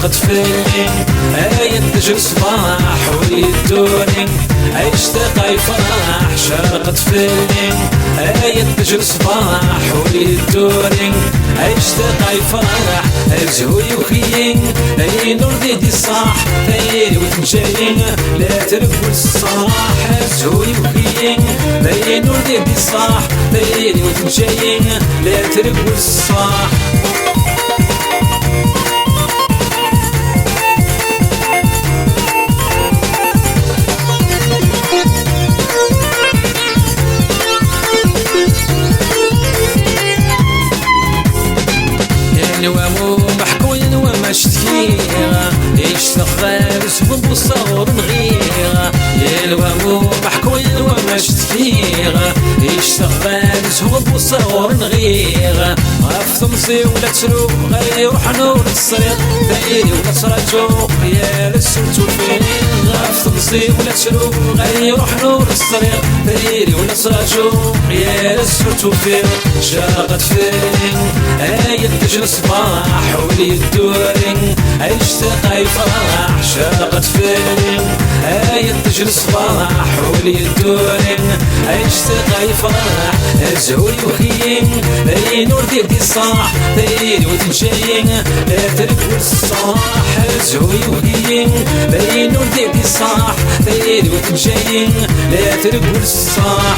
شرقت فيني ينتج صباح ويدوني اشتقى يفرح شرقت فيني ينتج صباح ويدوني اشتقى يفرح زهوي وخيين اي نور ديدي صاح تايري وتمشين لا تركوا الصاح زهوي وخيين اي نور ديدي صاح تايري وتمشين لا تركوا الصاح ومو محكوين وما شتكيغا يشتغل سبب الصغر نغيغا ومو محكوين وما شتكيغا يشتغل سبب الصغر نغيغا غاف تمصي ولا تسلو غيروح نور الصريق دايري ولا تراجو يا للسوت فين غاف تمصي ولا تسلو غيروح نور الصريق دايري ولا تراجو يا للسوت فين شاقت فين ينتج صباح وليدوري اشتقى يفرح شاقت فيني ينتج صباح وليدوري اشتقى يفرح زهوي وخيين اي نور ديدي صاح دايري وتمشين لا تركوا الصاح زهوي وخيين اي نور ديدي صاح دايري وتمشين لا تركوا الصاح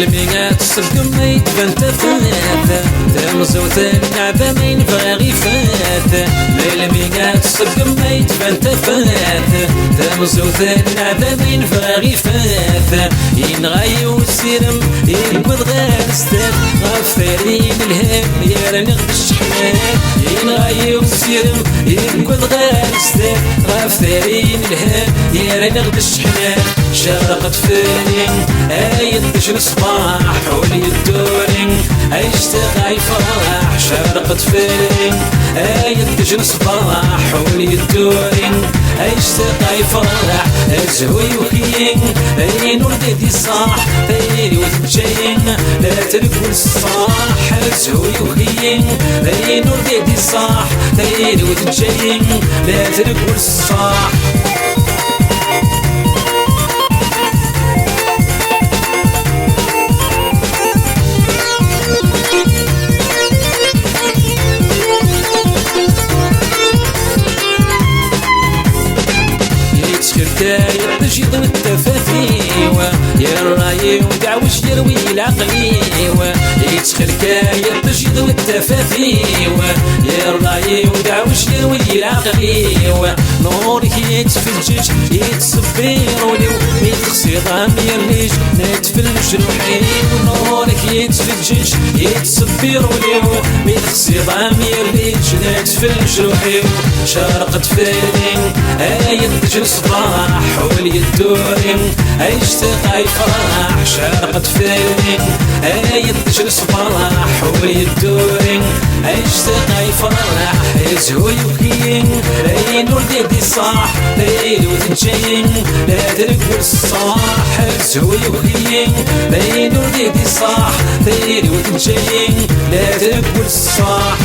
الميات صدق ما يتبان تفات تمزوت النعبة ما ينبغي فات الميات صدق ما يتبان تفات تمزوت النعبة ما ينبغي فات ينغايو السيرم ينبض غير ستات غفارين الهم يرني غد الشحنات ينغايو السيرم ينبض غير ستات غفارين الهم يرني غد الشحنات شرقت فيني ينتج الصباح وليدوني اشتقى يفرح شرقت فيني ينتج الصباح وليدوني اشتقى يفرح زهوي وخيين اي نور ديدي صاح دايري وتمشين لا تركوا الصاح زهوي وخيين اي نور ديدي صاح دايري وتمشين لا تركوا الصاح يا تجيض التفاثيوة يا الراي ودعوش يروي العقليوة يتخل كايا تجيض التفاثيوة يا الراي ودعوش يروي العقليوة نورك يتفجج يتصبير ولو يتخسي ضام يرميج نتفل جروحي نورك يتفجج يتصبير ولو يتخسي ضام يرميج نتفل جروحي شرقت فيني ينتج صباح وليدوري اشتقى يفرح شرقت فيني ينتج صباح وليدوري اشتقى يفرح زهوي وخيين اي نور ديدي صاح دايري وتمشين لا تركوا الصاح زهوي وخيين اي نور ديدي صاح دايري وتمشين لا تركوا الصاح